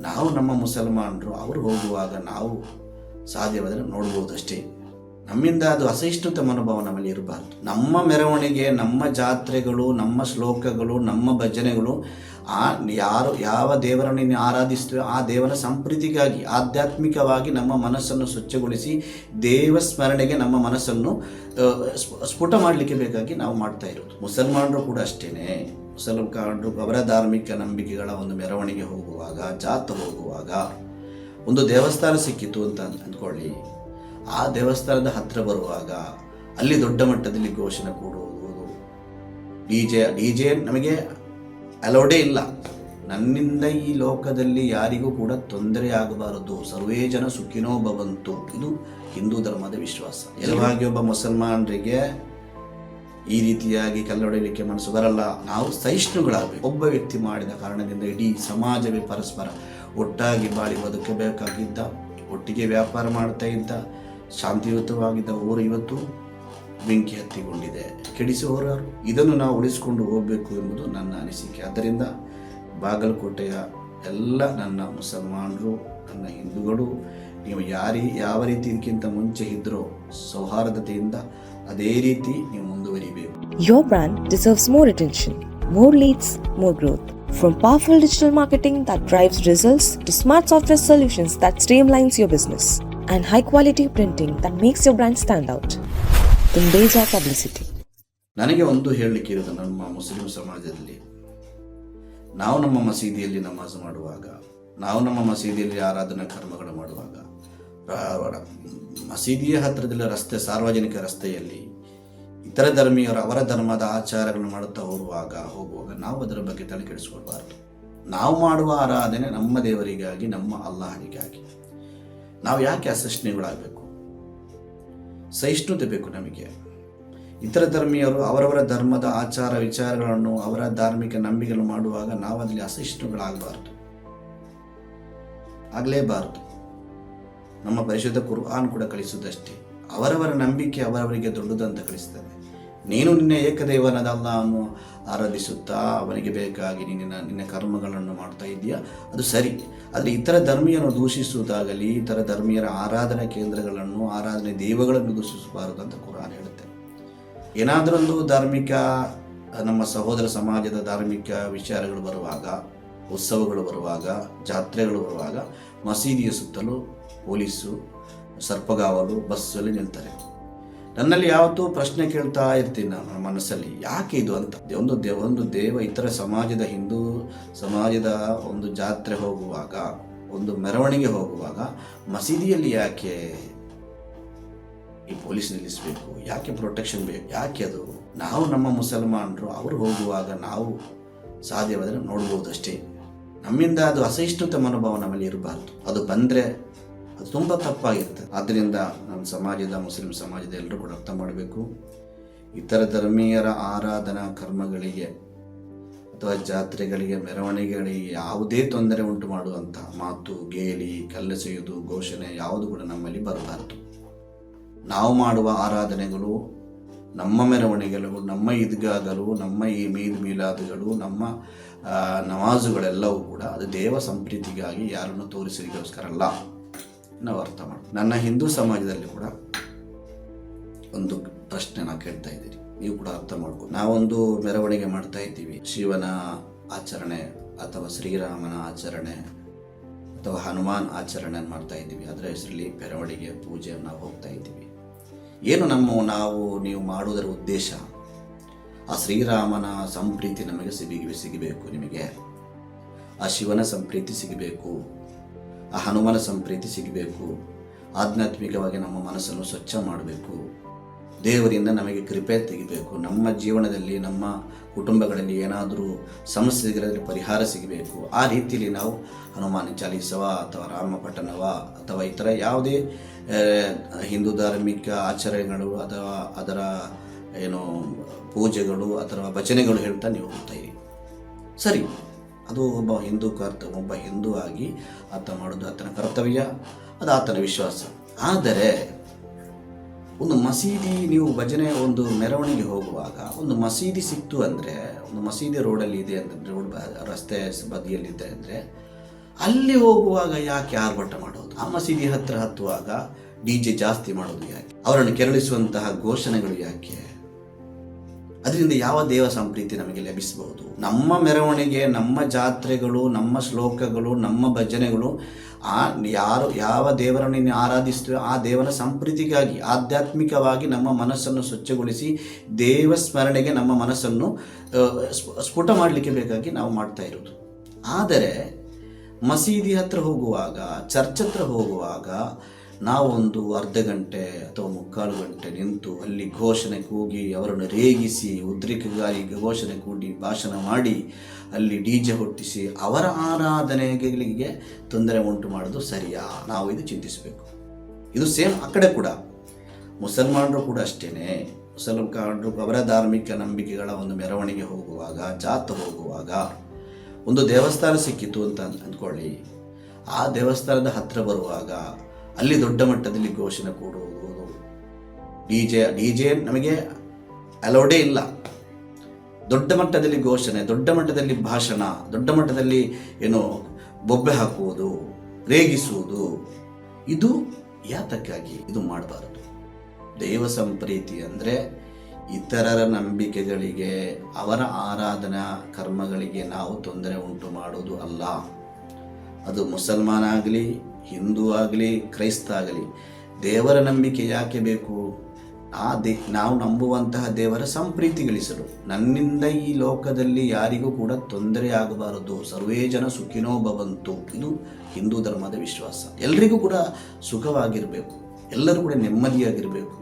ನಾವು ನಮ್ಮ ಮುಸಲ್ಮಾನರು ಅವರು ಹೋಗುವಾಗ ನಾವು ಸಾಧ್ಯವಾದರೆ ನೋಡ್ಬೋದಷ್ಟೇ. ನಮ್ಮಿಂದ ಅದು ಅಸಹಿಷ್ಣುತೆ ಮನೋಭಾವ ನಮ್ಮಲ್ಲಿ ಇರಬಾರ್ದು. ನಮ್ಮ ಮೆರವಣಿಗೆ, ನಮ್ಮ ಜಾತ್ರೆಗಳು, ನಮ್ಮ ಶ್ಲೋಕಗಳು, ನಮ್ಮ ಭಜನೆಗಳು ಯಾವ ದೇವರನ್ನು ಆರಾಧಿಸ್ತೇವೆ ಆ ದೇವರ ಸಂಪ್ರೀತಿಗಾಗಿ ಆಧ್ಯಾತ್ಮಿಕವಾಗಿ ನಮ್ಮ ಮನಸ್ಸನ್ನು ಸ್ವಚ್ಛಗೊಳಿಸಿ ದೇವ ಸ್ಮರಣೆಗೆ ನಮ್ಮ ಮನಸ್ಸನ್ನು ಸ್ಫುಟ ಮಾಡಲಿಕ್ಕೆ ಬೇಕಾಗಿ ನಾವು ಮಾಡ್ತಾ ಇರೋದು. ಮುಸಲ್ಮಾನರು ಕೂಡ ಅಷ್ಟೇ. ಮುಸಲ್ಮಾನರು ಅವರ ಧಾರ್ಮಿಕ ನಂಬಿಕೆಗಳ ಒಂದು ಮೆರವಣಿಗೆ ಹೋಗುವಾಗ, ಜಾತ್ರೆ ಹೋಗುವಾಗ, ಒಂದು ದೇವಸ್ಥಾನ ಸಿಕ್ಕಿತು ಅಂತ ಅಂದ್ಕೊಳ್ಳಿ, ಆ ದೇವಸ್ಥಾನದ ಹತ್ತಿರ ಬರುವಾಗ ಅಲ್ಲಿ ದೊಡ್ಡ ಮಟ್ಟದಲ್ಲಿ ಘೋಷಣೆ ಕೂಡುವುದು, ಡಿಜೆ ನಮಗೆ ಅಲೋಡೇ ಇಲ್ಲ. ನನ್ನಿಂದ ಈ ಲೋಕದಲ್ಲಿ ಯಾರಿಗೂ ಕೂಡ ತೊಂದರೆ ಆಗಬಾರದು, ಸರ್ವೇ ಜನ ಸುಖಿನೋ ಭವಂತು, ಇದು ಹಿಂದೂ ಧರ್ಮದ ವಿಶ್ವಾಸ. ಎಲ್ಲವಾಗಿ ಒಬ್ಬ ಮುಸಲ್ಮಾನರಿಗೆ ಈ ರೀತಿಯಾಗಿ ಕಲ್ಲೊಡೆಯಲಿಕ್ಕೆ ಮನಸ್ಸು ಬರಲ್ಲ. ನಾವು ಸಹಿಷ್ಣುಗಳಾಗಬೇಕು. ಒಬ್ಬ ವ್ಯಕ್ತಿ ಮಾಡಿದ ಕಾರಣದಿಂದ ಇಡೀ ಸಮಾಜವೇ ಪರಸ್ಪರ ಒಟ್ಟಾಗಿ ಬಾಳಿ ಬದುಕಬೇಕಾಗಿದ್ದ, ಒಟ್ಟಿಗೆ ವ್ಯಾಪಾರ ಮಾಡ್ತಾ ಇದ್ದ ಶಾಂತಿಯುತವಾಗಿದ್ದ ಊರು ಇವತ್ತು ಬೆಂಕಿ ಹತ್ತಿಕೊಂಡಿದೆ. ಕೆಡಿಸುವವರು ಇದನ್ನು ನಾವು ಉಳಿಸಿಕೊಂಡು ಹೋಗಬೇಕು ಎಂಬುದು ನನ್ನ ಅನಿಸಿಕೆ. ಆದ್ದರಿಂದ ಬಾಗಲಕೋಟೆಯ ಎಲ್ಲ ನನ್ನ ಮುಸಲ್ಮಾನರು, ನನ್ನ ಹಿಂದೂಗಳು, ನೀವು ಯಾವ ರೀತಿ ಇದಕ್ಕಿಂತ ಮುಂಚೆ ಇದ್ರೋ ಸೌಹಾರ್ದತೆಯಿಂದ ಅದೇ ರೀತಿ ನೀವು ಮುಂದುವರಿಬೇಕು. Your brand deserves more attention, more leads, more growth. From powerful digital marketing that drives results to smart software solutions that streamlines your business and high quality printing that makes your brand stand out. Tundeja Publicity. ನನಗೆ ಒಂದು ಹೇಳಲಿಕ್ಕೆ ಇರೋದು, ನಮ್ಮ Muslim ಸಮಾಜದಲ್ಲಿ ನಾವು ನಮ್ಮ ಮಸೀದಿಯಲ್ಲಿ ನಮಾಜ್ ಮಾಡುವಾಗ, ನಾವು ನಮ್ಮ ಮಸೀದಿಯಲ್ಲಿ ಆರಾಧನಾ ಕರ್ಮಗಳು ಮಾಡುವಾಗ, ಮಸೀದಿಯ ಹತ್ತಿರದಲ್ಲಿ ರಸ್ತೆ, ಸಾರ್ವಜನಿಕ ರಸ್ತೆಯಲ್ಲಿ ಇತರ ಧರ್ಮೀಯರು ಅವರ ಧರ್ಮದ ಆಚಾರಗಳನ್ನು ಮಾಡುತ್ತಾ ಹೋಗುವಾಗ ನಾವು ಅದರ ಬಗ್ಗೆ ತಲೆ ಕೆಡಿಸಿಕೊಳ್ಬಾರ್ದು. ನಾವು ಮಾಡುವ ಆರಾಧನೆ ನಮ್ಮ ದೇವರಿಗಾಗಿ, ನಮ್ಮ ಅಲ್ಲಾಹನಿಗಾಗಿ. ನಾವು ಯಾಕೆ ಅಸಹಿಷ್ಣುಗಳಾಗಬೇಕು? ಸಹಿಷ್ಣುತೆ ಬೇಕು ನಮಗೆ. ಇತರ ಧರ್ಮೀಯರು ಅವರವರ ಧರ್ಮದ ಆಚಾರ ವಿಚಾರಗಳನ್ನು, ಅವರ ಧಾರ್ಮಿಕ ನಂಬಿಕೆಗಳನ್ನು ಮಾಡುವಾಗ ನಾವು ಅದರಲ್ಲಿ ಅಸಹಿಷ್ಣುಗಳಾಗಬಾರ್ದು, ಆಗಲೇಬಾರದು. ನಮ್ಮ ಪರಿಶುದ್ಧ ಕುರ್ಆನ್ ಕೂಡ ಕಲಿಸುವುದಷ್ಟೇ. ಅವರವರ ನಂಬಿಕೆ ಅವರವರಿಗೆ ದೊಡ್ಡದಂತ ಕಲಿಸ್ತದೆ. ನೀನು ನಿನ್ನ ಏಕದೇವನಾದ ಅಲ್ಲಾಹನ್ನು ಆರಾಧಿಸುತ್ತಾ ಅವನಿಗೆ ಬೇಕಾಗಿ ನಿನ್ನ ಕರ್ಮಗಳನ್ನು ಮಾಡ್ತಾ ಇದೆಯಾ, ಅದು ಸರಿ. ಆದರೆ ಇತರ ಧರ್ಮೀಯರನ್ನು ದೂಷಿಸುವುದಾಗಲಿ, ಇತರ ಧರ್ಮೀಯರ ಆರಾಧನಾ ಕೇಂದ್ರಗಳನ್ನು, ಆರಾಧನೆ ದೇವಗಳನ್ನು ದೂಷಿಸಬಾರದು ಅಂತ ಕುರಾನ್ ಹೇಳುತ್ತೆ. ಏನಾದರೊಂದು ಧಾರ್ಮಿಕ, ನಮ್ಮ ಸಹೋದರ ಸಮಾಜದ ಧಾರ್ಮಿಕ ವಿಚಾರಗಳು ಬರುವಾಗ, ಉತ್ಸವಗಳು ಬರುವಾಗ, ಜಾತ್ರೆಗಳು ಬರುವಾಗ ಮಸೀದಿಯ ಸುತ್ತಲೂ ಪೊಲೀಸು, ಸರ್ಪಗಾವಲು, ಬಸ್ಸಲ್ಲಿ ನಿಲ್ತಾರೆ. ನನ್ನಲ್ಲಿ ಯಾವತ್ತೂ ಪ್ರಶ್ನೆ ಕೇಳ್ತಾ ಇರ್ತೀನಿ ನಾನು ಮನಸ್ಸಲ್ಲಿ, ಯಾಕೆ ಇದು ಅಂತ. ಒಂದು ದೇವ ಇತರ ಸಮಾಜದ, ಹಿಂದೂ ಸಮಾಜದ ಒಂದು ಜಾತ್ರೆ ಹೋಗುವಾಗ, ಒಂದು ಮೆರವಣಿಗೆ ಹೋಗುವಾಗ ಮಸೀದಿಯಲ್ಲಿ ಯಾಕೆ ಈ ಪೊಲೀಸ್ ನಿಲ್ಲಿಸಬೇಕು? ಯಾಕೆ ಪ್ರೊಟೆಕ್ಷನ್ ಬೇಕು? ಯಾಕೆ ಅದು? ನಾವು ನಮ್ಮ ಮುಸಲ್ಮಾನರು ಅವರು ಹೋಗುವಾಗ ನಾವು ಸಾಧ್ಯವಾದರೆ ನೋಡ್ಬೋದಷ್ಟೇ. ನಮ್ಮಿಂದ ಅದು ಅಸಹಿಷ್ಣುತೆ ಮನೋಭಾವ ನಮ್ಮಲ್ಲಿ ಇರಬಾರ್ದು. ಅದು ಬಂದರೆ ಅದು ತುಂಬ ತಪ್ಪಾಗಿರುತ್ತೆ. ಆದ್ದರಿಂದ ನಮ್ಮ ಸಮಾಜದ, ಮುಸ್ಲಿಂ ಸಮಾಜದ ಎಲ್ಲರೂ ಕೂಡ ಅರ್ಥ ಮಾಡಬೇಕು. ಇತರ ಧರ್ಮೀಯರ ಆರಾಧನಾ ಕರ್ಮಗಳಿಗೆ ಅಥವಾ ಜಾತ್ರೆಗಳಿಗೆ, ಮೆರವಣಿಗೆಗಳಿಗೆ ಯಾವುದೇ ತೊಂದರೆ ಉಂಟು ಮಾಡುವಂಥ ಮಾತು, ಗೇಲಿ, ಕಲ್ಲೆಸೆಯುವುದು, ಘೋಷಣೆ ಯಾವುದು ಕೂಡ ನಮ್ಮಲ್ಲಿ ಬರಬಾರದು. ನಾವು ಮಾಡುವ ಆರಾಧನೆಗಳು, ನಮ್ಮ ಮೆರವಣಿಗೆಗಳು, ನಮ್ಮ ಈದ್ಗಾಗಳು, ನಮ್ಮ ಈ ಮೀಲಾದುಗಳು, ನಮ್ಮ ನಮಾಜುಗಳೆಲ್ಲವೂ ಕೂಡ ಅದು ದೇವ ಸಂಪ್ರೀತಿಗಾಗಿ, ಯಾರನ್ನು ತೋರಿಸಲಿಕ್ಕೋಸ್ಕರ ಅಲ್ಲ. ನಾವು ಅರ್ಥ ಮಾಡಿ. ನನ್ನ ಹಿಂದೂ ಸಮಾಜದಲ್ಲಿ ಕೂಡ ಒಂದು ಪ್ರಶ್ನೆ ನಾವು ಕೇಳ್ತಾ ಇದ್ದೀರಿ, ನೀವು ಕೂಡ ಅರ್ಥ ಮಾಡ್ಬೋದು. ನಾವೊಂದು ಮೆರವಣಿಗೆ ಮಾಡ್ತಾ ಇದ್ದೀವಿ, ಶಿವನ ಆಚರಣೆ ಅಥವಾ ಶ್ರೀರಾಮನ ಆಚರಣೆ ಅಥವಾ ಹನುಮಾನ್ ಆಚರಣೆ ಮಾಡ್ತಾ ಇದ್ದೀವಿ. ಅದರ ಹೆಸರಲ್ಲಿ ಮೆರವಣಿಗೆ, ಪೂಜೆ ನಾವು ಹೋಗ್ತಾ ಇದ್ದೀವಿ. ಏನು ನೀವು ಮಾಡುವುದರ ಉದ್ದೇಶ? ಆ ಶ್ರೀರಾಮನ ಸಂಪ್ರೀತಿ ನಮಗೆ ಸಿಗಬೇಕು, ನಿಮಗೆ ಆ ಶಿವನ ಸಂಪ್ರೀತಿ ಸಿಗಬೇಕು, ಆ ಹನುಮನ ಸಂಪ್ರೀತಿ ಸಿಗಬೇಕು. ಆಧ್ಯಾತ್ಮಿಕವಾಗಿ ನಮ್ಮ ಮನಸ್ಸನ್ನು ಸ್ವಚ್ಛ ಮಾಡಬೇಕು, ದೇವರಿಂದ ನಮಗೆ ಕೃಪೆ ತೆಗಿಬೇಕು. ನಮ್ಮ ಜೀವನದಲ್ಲಿ, ನಮ್ಮ ಕುಟುಂಬಗಳಲ್ಲಿ ಏನಾದರೂ ಸಮಸ್ಯೆಗಳಲ್ಲಿ ಪರಿಹಾರ ಸಿಗಬೇಕು. ಆ ರೀತಿಯಲ್ಲಿ ನಾವು ಹನುಮಾನ್ ಚಾಲೀಸವ ಅಥವಾ ರಾಮಪಟ್ಟಣವ ಅಥವಾ ಇತರ ಯಾವುದೇ ಹಿಂದೂ ಧಾರ್ಮಿಕ ಆಚರಣೆಗಳು ಅಥವಾ ಅದರ ಪೂಜೆಗಳು ಅಥವಾ ಭಜನೆಗಳು ಹೇಳ್ತಾ ನೀವು ಹೋಗ್ತಾ ಇರಿ. ಸರಿ, ಅದು ಒಬ್ಬ ಹಿಂದೂ ಆಗಿ ಆತ ಮಾಡೋದು ಆತನ ಕರ್ತವ್ಯ, ಅದು ಆತನ ವಿಶ್ವಾಸ. ಆದರೆ ಒಂದು ಮಸೀದಿ, ನೀವು ಭಜನೆ, ಒಂದು ಮೆರವಣಿಗೆ ಹೋಗುವಾಗ ಒಂದು ಮಸೀದಿ ಸಿಕ್ತು ಅಂದರೆ, ಒಂದು ಮಸೀದಿ ರೋಡಲ್ಲಿ ಇದೆ ಅಂದರೆ, ರಸ್ತೆ ಬದಿಯಲ್ಲಿದೆ ಅಂದರೆ ಅಲ್ಲಿ ಹೋಗುವಾಗ ಯಾಕೆ ಆರ್ಭಟ ಮಾಡೋದು? ಆ ಮಸೀದಿ ಹತ್ರ ಹತ್ತುವಾಗ DJ ಜಾಸ್ತಿ ಮಾಡೋದು ಯಾಕೆ? ಅವರನ್ನು ಕೆರಳಿಸುವಂತಹ ಘೋಷಣೆಗಳು ಯಾಕೆ? ಅದರಿಂದ ಯಾವ ದೇವ ಸಂಪ್ರೀತಿ ನಮಗೆ ಲಭಿಸಬಹುದು? ನಮ್ಮ ಮೆರವಣಿಗೆ, ನಮ್ಮ ಜಾತ್ರೆಗಳು, ನಮ್ಮ ಶ್ಲೋಕಗಳು, ನಮ್ಮ ಭಜನೆಗಳು ಯಾವ ದೇವರನ್ನು ಆರಾಧಿಸ್ತೇವೆ ಆ ದೇವರ ಸಂಪ್ರೀತಿಗಾಗಿ, ಆಧ್ಯಾತ್ಮಿಕವಾಗಿ ನಮ್ಮ ಮನಸ್ಸನ್ನು ಸ್ವಚ್ಛಗೊಳಿಸಿ ದೇವ ಸ್ಮರಣೆಗೆ ನಮ್ಮ ಮನಸ್ಸನ್ನು ಸ್ಫುಟ ಮಾಡಲಿಕ್ಕೆ ಬೇಕಾಗಿ ನಾವು ಮಾಡ್ತಾ ಇರೋದು. ಆದರೆ ಮಸೀದಿ ಹತ್ರ ಹೋಗುವಾಗ, ಚರ್ಚ್ ಹತ್ರ ಹೋಗುವಾಗ ನಾವೊಂದು ಅರ್ಧ ಗಂಟೆ ಅಥವಾ 3/4 ಗಂಟೆ ನಿಂತು ಅಲ್ಲಿ ಘೋಷಣೆ ಕೂಗಿ ಅವರನ್ನು ರೇಗಿಸಿ, ಉದ್ರೇಕಗಾರಿ ಘೋಷಣೆ ಕೂಡಿ ಭಾಷಣ ಮಾಡಿ, ಅಲ್ಲಿ DJ ಹೊಟ್ಟಿಸಿ ಅವರ ಆರಾಧನೆಗಳಿಗೆ ತೊಂದರೆ ಉಂಟು ಮಾಡೋದು ಸರಿಯಾ? ನಾವು ಇದು ಚಿಂತಿಸಬೇಕು. ಇದು ಸೇಮ್ ಆ ಕಡೆ ಕೂಡ ಮುಸಲ್ಮಾನರು ಕೂಡ ಅಷ್ಟೇ. ಮುಸಲ್ಮಾನರು ಅವರ ಧಾರ್ಮಿಕ ನಂಬಿಕೆಗಳ ಒಂದು ಮೆರವಣಿಗೆ ಹೋಗುವಾಗ, ಜಾತ್ರೆ ಹೋಗುವಾಗ, ಒಂದು ದೇವಸ್ಥಾನ ಸಿಕ್ಕಿತು ಅಂತ ಅಂದ್ಕೊಳ್ಳಿ, ಆ ದೇವಸ್ಥಾನದ ಹತ್ರ ಬರುವಾಗ ಅಲ್ಲಿ ದೊಡ್ಡ ಮಟ್ಟದಲ್ಲಿ ಘೋಷಣೆ ಕೂಡುವುದು, ಡಿಜೆ ನಮಗೆ ಅಲೌಡೇ ಇಲ್ಲ. ದೊಡ್ಡ ಮಟ್ಟದಲ್ಲಿ ಘೋಷಣೆ, ದೊಡ್ಡ ಮಟ್ಟದಲ್ಲಿ ಭಾಷಣ, ದೊಡ್ಡ ಮಟ್ಟದಲ್ಲಿ ಬೊಬ್ಬೆ ಹಾಕುವುದು, ರೇಗಿಸುವುದು, ಇದು ಯಾತಕ್ಕಾಗಿ? ಇದು ಮಾಡಬಾರದು. ದೈವ ಸಂಪ್ರೀತಿ ಅಂದರೆ ಇತರರ ನಂಬಿಕೆಗಳಿಗೆ, ಅವರ ಆರಾಧನಾ ಕರ್ಮಗಳಿಗೆ ನಾವು ತೊಂದರೆ ಉಂಟು ಮಾಡುವುದು ಅಲ್ಲ. ಅದು ಮುಸಲ್ಮಾನ ಆಗಲಿ, ಹಿಂದೂ ಆಗಲಿ, ಕ್ರೈಸ್ತ ಆಗಲಿ, ದೇವರ ನಂಬಿಕೆ ಯಾಕೆ ಬೇಕು? ನಾವು ನಂಬುವಂತಹ ದೇವರ ಸಂಪ್ರೀತಿ ಗಳಿಸಲು. ನನ್ನಿಂದ ಈ ಲೋಕದಲ್ಲಿ ಯಾರಿಗೂ ಕೂಡ ತೊಂದರೆ ಆಗಬಾರದು, ಸರ್ವೇ ಜನ ಸುಖಿನೋ ಭವಂತು, ಇದು ಹಿಂದೂ ಧರ್ಮದ ವಿಶ್ವಾಸ. ಎಲ್ಲರಿಗೂ ಕೂಡ ಸುಖವಾಗಿರಬೇಕು, ಎಲ್ಲರೂ ಕೂಡ ನೆಮ್ಮದಿಯಾಗಿರಬೇಕು,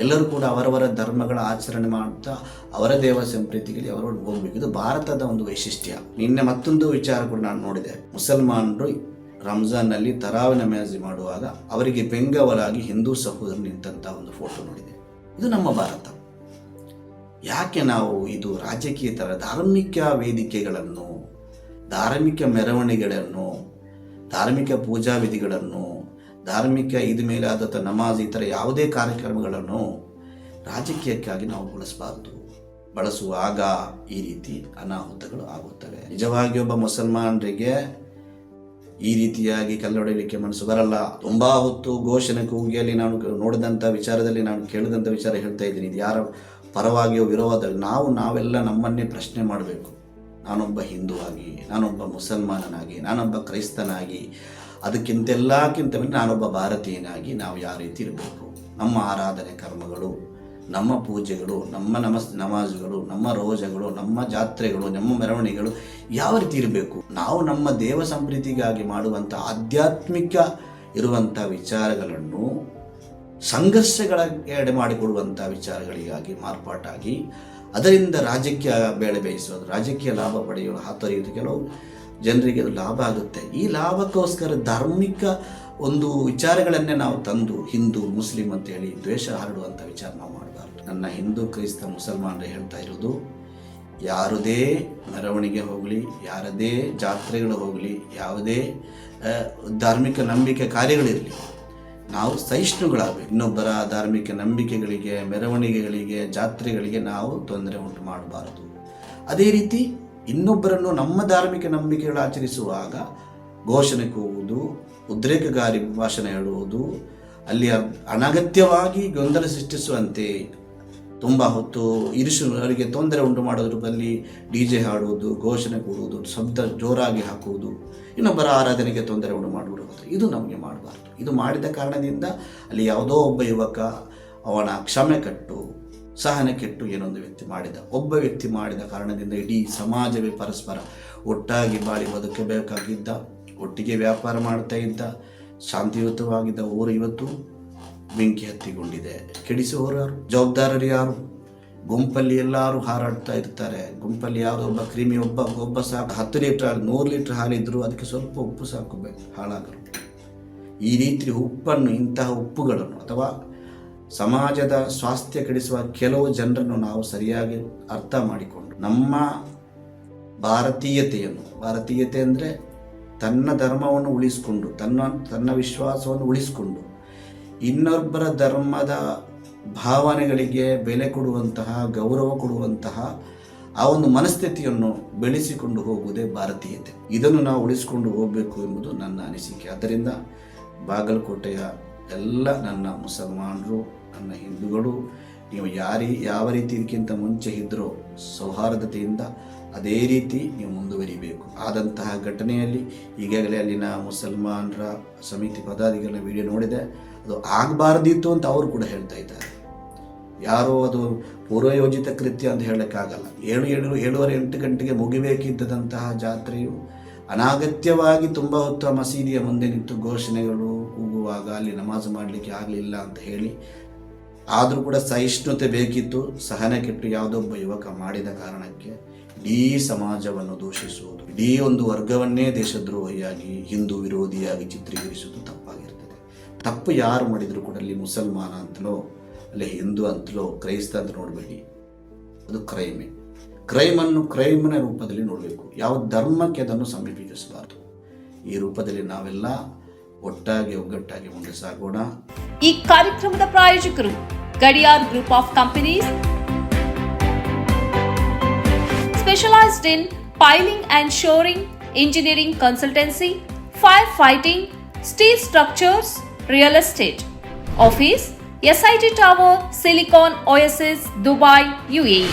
ಎಲ್ಲರೂ ಕೂಡ ಅವರವರ ಧರ್ಮಗಳ ಆಚರಣೆ ಮಾಡ್ತಾ ಅವರ ದೇವ ಸಂಪ್ರೀತಿಗಳಿಗೆ ಅವರು ಹೋಗಬೇಕು. ಇದು ಭಾರತದ ಒಂದು ವೈಶಿಷ್ಟ್ಯ. ನಿನ್ನೆ ಮತ್ತೊಂದು ವಿಚಾರ ಕೂಡ ನಾನು ನೋಡಿದೆ. ಮುಸಲ್ಮಾನರು ರಂಜಾನ್ನಲ್ಲಿ ತರಾವಿ ನಮಾಜ್ ಮಾಡುವಾಗ ಅವರಿಗೆ ಬೆಂಗಾವಲಾಗಿ ಹಿಂದೂ ಸಹೋದರರು ನಿಂತಹ ಒಂದು ಫೋಟೋ ನೋಡಿದೆ. ಇದು ನಮ್ಮ ಭಾರತ. ಯಾಕೆ ನಾವು ಇದು ರಾಜಕೀಯ ಥರ ಧಾರ್ಮಿಕ ವೇದಿಕೆಗಳನ್ನು, ಧಾರ್ಮಿಕ ಮೆರವಣಿಗೆಗಳನ್ನು, ಧಾರ್ಮಿಕ ಪೂಜಾ ವಿಧಿಗಳನ್ನು, ಧಾರ್ಮಿಕ ಇದ ಮೇಲೆ ಆದ ನಮಾಜ್, ಈ ಥರ ಯಾವುದೇ ಕಾರ್ಯಕ್ರಮಗಳನ್ನು ರಾಜಕೀಯಕ್ಕಾಗಿ ನಾವು ಬಳಸುವಾಗ ಈ ರೀತಿ ಅನಾಹುತಗಳು ಆಗುತ್ತವೆ. ನಿಜವಾಗಿ ಒಬ್ಬ ಮುಸಲ್ಮಾನರಿಗೆ ಈ ರೀತಿಯಾಗಿ ಕಲ್ಲೊಡೆಯಲಿಕ್ಕೆ ಮನಸ್ಸು ಬರಲ್ಲ. ತುಂಬ ಹೊತ್ತು ಘೋಷಣೆ ಕೂಗಿಯಲ್ಲಿ ನಾನು ನೋಡಿದಂಥ ವಿಚಾರದಲ್ಲಿ, ನಾನು ಕೇಳಿದಂಥ ವಿಚಾರ ಹೇಳ್ತಾ ಇದ್ದೀನಿ. ಇದು ಯಾರ ಪರವಾಗಿಯೋ ವಿರೋಧದಲ್ಲಿ ನಾವೆಲ್ಲ ನಮ್ಮನ್ನೇ ಪ್ರಶ್ನೆ ಮಾಡಬೇಕು. ನಾನೊಬ್ಬ ಹಿಂದೂ ಆಗಿ, ನಾನೊಬ್ಬ ಮುಸಲ್ಮಾನನಾಗಿ, ನಾನೊಬ್ಬ ಕ್ರೈಸ್ತನಾಗಿ, ಅದಕ್ಕಿಂತ ನಾನೊಬ್ಬ ಭಾರತೀಯನಾಗಿ ನಾವು ಯಾವ ರೀತಿ ಇರಬೇಕು? ನಮ್ಮ ಆರಾಧನೆ ಕರ್ಮಗಳು, ನಮ್ಮ ಪೂಜೆಗಳು, ನಮ್ಮ ನಮಾಜುಗಳು, ನಮ್ಮ ರೋಜಗಳು, ನಮ್ಮ ಜಾತ್ರೆಗಳು, ನಮ್ಮ ಮೆರವಣಿಗೆಗಳು ಯಾವ ರೀತಿ ಇರಬೇಕು? ನಾವು ನಮ್ಮ ದೇವ ಸಂಪ್ರೀತಿಗಾಗಿ ಮಾಡುವಂಥ ಆಧ್ಯಾತ್ಮಿಕ ಇರುವಂಥ ವಿಚಾರಗಳನ್ನು ಸಂಘರ್ಷಗಳ ಎಡೆ ಮಾಡಿಕೊಡುವಂಥ ವಿಚಾರಗಳಿಗಾಗಿ ಮಾರ್ಪಾಟಾಗಿ ಅದರಿಂದ ರಾಜಕೀಯ ಬೇಳೆ ಬೇಯಿಸೋದು, ರಾಜಕೀಯ ಲಾಭ ಪಡೆಯುವ ಹಾತೊರೆಯುವುದು ಕೆಲವು ಜನರಿಗೆ ಅದು ಲಾಭ ಆಗುತ್ತೆ. ಈ ಲಾಭಕ್ಕೋಸ್ಕರ ಧಾರ್ಮಿಕ ಒಂದು ವಿಚಾರಗಳನ್ನೇ ನಾವು ತಂದು ಹಿಂದೂ ಮುಸ್ಲಿಂ ಅಂತೇಳಿ ದ್ವೇಷ ಹರಡುವಂಥ ವಿಚಾರ ನಾವು ಮಾಡಬಾರ್ದು. ನನ್ನ ಹಿಂದೂ ಕ್ರೈಸ್ತ ಮುಸಲ್ಮಾನರು ಹೇಳ್ತಾ ಇರೋದು, ಯಾರದೇ ಮೆರವಣಿಗೆ ಹೋಗಲಿ, ಯಾರದೇ ಜಾತ್ರೆಗಳು ಹೋಗಲಿ, ಯಾವುದೇ ಧಾರ್ಮಿಕ ನಂಬಿಕೆ ಕಾರ್ಯಗಳಿರಲಿ, ನಾವು ಸಹಿಷ್ಣುಗಳಾಗಬೇಕು. ಇನ್ನೊಬ್ಬರ ಧಾರ್ಮಿಕ ನಂಬಿಕೆಗಳಿಗೆ, ಮೆರವಣಿಗೆಗಳಿಗೆ, ಜಾತ್ರೆಗಳಿಗೆ ನಾವು ತೊಂದರೆ ಉಂಟು ಮಾಡಬಾರದು. ಅದೇ ರೀತಿ ಇನ್ನೊಬ್ಬರನ್ನು ನಮ್ಮ ಧಾರ್ಮಿಕ ನಂಬಿಕೆಗಳು ಆಚರಿಸುವಾಗ ಘೋಷಣೆ ಕೂಗುವುದು, ಉದ್ರೇಕಗಾರಿ ಭಾಷಣ ಹೇಳುವುದು, ಅಲ್ಲಿ ಅನಗತ್ಯವಾಗಿ ಗೊಂದಲ ಸೃಷ್ಟಿಸುವಂತೆ ತುಂಬ ಹೊತ್ತು ಅವರಿಗೆ ತೊಂದರೆ ಉಂಟು ಮಾಡೋದ್ರ ಬದಲಿ DJ ಹಾಡುವುದು, ಘೋಷಣೆ ಕೂಡುವುದು, ಶಬ್ದ ಜೋರಾಗಿ ಹಾಕುವುದು, ಇನ್ನೊಬ್ಬರ ಆರಾಧನೆಗೆ ತೊಂದರೆ ಉಂಟು ಮಾಡಿಬಿಡುವುದು, ಇದು ನಮಗೆ ಮಾಡಬಾರ್ದು. ಇದು ಮಾಡಿದ ಕಾರಣದಿಂದ ಅಲ್ಲಿ ಯಾವುದೋ ಒಬ್ಬ ಯುವಕ ಅವನ ಕ್ಷಮೆ ಕಟ್ಟು, ಸಹನೆ ಕೆಟ್ಟು ಏನೊಂದು ಒಬ್ಬ ವ್ಯಕ್ತಿ ಮಾಡಿದ ಕಾರಣದಿಂದ ಇಡೀ ಸಮಾಜವೇ ಪರಸ್ಪರ ಒಟ್ಟಾಗಿ ಬಾಳಿ ಬದುಕಬೇಕಾಗಿದ್ದ, ಒಟ್ಟಿಗೆ ವ್ಯಾಪಾರ ಮಾಡ್ತಾ ಇದ್ದ, ಶಾಂತಿಯುತವಾಗಿದ್ದ ಊರು ಇವತ್ತು ಬೆಂಕಿ ಹತ್ತಿಕೊಂಡಿದೆ. ಕೆಡಿಸುವವರು ಯಾರು? ಜವಾಬ್ದಾರರು ಯಾರು? ಗುಂಪಲ್ಲಿ ಎಲ್ಲರೂ ಹಾರಾಡ್ತಾ ಇರ್ತಾರೆ. ಗುಂಪಲ್ಲಿ ಯಾವುದೋ ಒಬ್ಬ ಕ್ರಿಮಿ ಒಬ್ಬ ಸಾಕು 10 ಲೀಟ್ರ್ 100 ಲೀಟ್ರ್ ಹಾಲಿದ್ರು ಅದಕ್ಕೆ ಸ್ವಲ್ಪ ಉಪ್ಪು ಸಾಕಬೇಕು, ಹಾಳಾಗಲು. ಈ ರೀತಿ ಇಂತಹ ಉಪ್ಪುಗಳನ್ನು ಅಥವಾ ಸಮಾಜದ ಸ್ವಾಸ್ಥ್ಯ ಕೆಡಿಸುವ ಕೆಲವು ಜನರನ್ನು ನಾವು ಸರಿಯಾಗಿ ಅರ್ಥ ಮಾಡಿಕೊಂಡು ನಮ್ಮ ಭಾರತೀಯತೆ ಅಂದರೆ ತನ್ನ ಧರ್ಮವನ್ನು ಉಳಿಸಿಕೊಂಡು, ತನ್ನ ವಿಶ್ವಾಸವನ್ನು ಉಳಿಸಿಕೊಂಡು, ಇನ್ನೊಬ್ಬರ ಧರ್ಮದ ಭಾವನೆಗಳಿಗೆ ಬೆಲೆ ಕೊಡುವಂತಹ, ಗೌರವ ಕೊಡುವಂತಹ ಆ ಒಂದು ಮನಸ್ಥಿತಿಯನ್ನು ಬೆಳೆಸಿಕೊಂಡು ಹೋಗುವುದೇ ಭಾರತೀಯತೆ. ಇದನ್ನು ನಾವು ಉಳಿಸಿಕೊಂಡು ಹೋಗಬೇಕು ಎಂಬುದು ನನ್ನ ಅನಿಸಿಕೆ. ಆದ್ದರಿಂದ ಬಾಗಲಕೋಟೆಯ ಎಲ್ಲ ನನ್ನ ಮುಸಲ್ಮಾನರು, ನನ್ನ ಹಿಂದೂಗಳು, ನೀವು ಯಾವ ರೀತಿ ಇದಕ್ಕಿಂತ ಮುಂಚೆ ಇದ್ದರೋ ಸೌಹಾರ್ದತೆಯಿಂದ ಅದೇ ರೀತಿ ನೀವು ಮುಂದುವರಿಬೇಕು. ಆದಂತಹ ಘಟನೆಯಲ್ಲಿ ಈಗಾಗಲೇ ಅಲ್ಲಿನ ಮುಸಲ್ಮಾನರ ಸಮಿತಿ ಪದಾಧಿಕಾರಿಗಳ ವಿಡಿಯೋ ನೋಡಿದೆ. ಅದು ಆಗಬಾರ್ದಿತ್ತು ಅಂತ ಅವರು ಕೂಡ ಹೇಳ್ತಾ ಇದ್ದಾರೆ. ಯಾರೋ ಅದು ಪೂರ್ವಯೋಜಿತ ಕೃತ್ಯ ಅಂತ ಹೇಳೋಕ್ಕಾಗಲ್ಲ. 7:30-8 ಗಂಟೆಗೆ ಮುಗಿಬೇಕಿದ್ದಂತಹ ಜಾತ್ರೆಯು ಅನಾಗತ್ಯವಾಗಿ ತುಂಬ ಹೊತ್ತು ಮಸೀದಿಯ ಮುಂದೆ ನಿಂತು ಘೋಷಣೆಗಳು ಕೂಗುವಾಗ ಅಲ್ಲಿ ನಮಾಜ್ ಮಾಡಲಿಕ್ಕೆ ಆಗಲಿಲ್ಲ ಅಂತ ಹೇಳಿ, ಆದರೂ ಕೂಡ ಸಹಿಷ್ಣುತೆ ಬೇಕಿತ್ತು. ಸಹನೆ ಕೆಟ್ಟು ಯಾವುದೊಬ್ಬ ಯುವಕ ಮಾಡಿದ ಕಾರಣಕ್ಕೆ ಇಡೀ ಸಮಾಜವನ್ನು ದೂಷಿಸುವುದು, ಇಡೀ ಒಂದು ವರ್ಗವನ್ನೇ ದೇಶದ್ರೋಹಿಯಾಗಿ, ಹಿಂದೂ ವಿರೋಧಿಯಾಗಿ ಚಿತ್ರೀಕರಿಸುವುದು ತಪ್ಪಾಗಿರ್ತದೆ. ತಪ್ಪು ಯಾರು ಮಾಡಿದರೂ ಕೂಡ ಅಲ್ಲಿ ಮುಸಲ್ಮಾನ ಅಂತಲೋ, ಅಲ್ಲಿ ಹಿಂದೂ ಅಂತಲೋ, ಕ್ರೈಸ್ತ ಅಂತ ನೋಡಬೇಡಿ. ಅದು ಕ್ರೈಮನ ರೂಪದಲ್ಲಿ ನೋಡಬೇಕು. ಯಾವ ಧರ್ಮಕ್ಕೆ ಅದನ್ನು ಸಮೀಪಿಸಬಾರದು. ಈ ರೂಪದಲ್ಲಿ ನಾವೆಲ್ಲ ಒಗ್ಗಟ್ಟಾಗಿ ಮುಂದೆ ಸಾಗೋಣ. ಈ ಕಾರ್ಯಕ್ರಮದ ಪ್ರಾಯೋಜಕರು Gadiyar group of companies, specialised in piling and shoring, engineering consultancy, firefighting, steel structures, real estate. Office SIT Tower, Silicon Oasis, Dubai, UAE.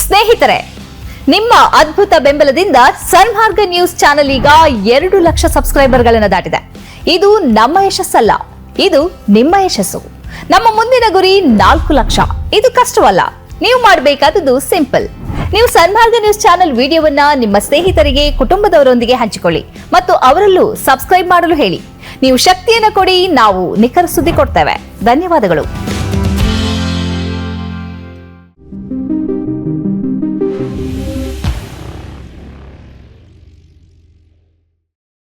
ಸ್ನೇಹಿತರೆ, ನಿಮ್ಮ ಅದ್ಭುತ ಬೆಂಬಲದಿಂದ ಸನ್ಮಾರ್ಗ ನ್ಯೂಸ್ ಚಾನೆಲ್ ಈಗ 2 ಲಕ್ಷ ಸಬ್ಸ್ಕ್ರೈಬರ್ಗಳನ್ನು ದಾಟಿದೆ. ಇದು ನಮ್ಮ ಯಶಸ್ಸಲ್ಲ, ಇದು ನಿಮ್ಮ ಯಶಸ್ಸು. ನಮ್ಮ ಮುಂದಿನ ಗುರಿ 4 ಲಕ್ಷ. ಇದು ಕಷ್ಟವಲ್ಲ. ನೀವು ಮಾಡಬೇಕಾದದ್ದು ಸಿಂಪಲ್. ನೀವು ಸನ್ಮಾರ್ಗ ನ್ಯೂಸ್ ಚಾನೆಲ್ ವಿಡಿಯೋವನ್ನ ನಿಮ್ಮ ಸ್ನೇಹಿತರಿಗೆ, ಕುಟುಂಬದವರೊಂದಿಗೆ ಹಂಚಿಕೊಳ್ಳಿ ಮತ್ತು ಅವರಲ್ಲೂ ಸಬ್ಸ್ಕ್ರೈಬ್ ಮಾಡಲು ಹೇಳಿ. ನೀವು ಶಕ್ತಿಯನ್ನು ಕೊಡಿ, ನಾವು ನಿಖರ ಸುದ್ದಿ ಕೊಡ್ತೇವೆ. ಧನ್ಯವಾದಗಳು.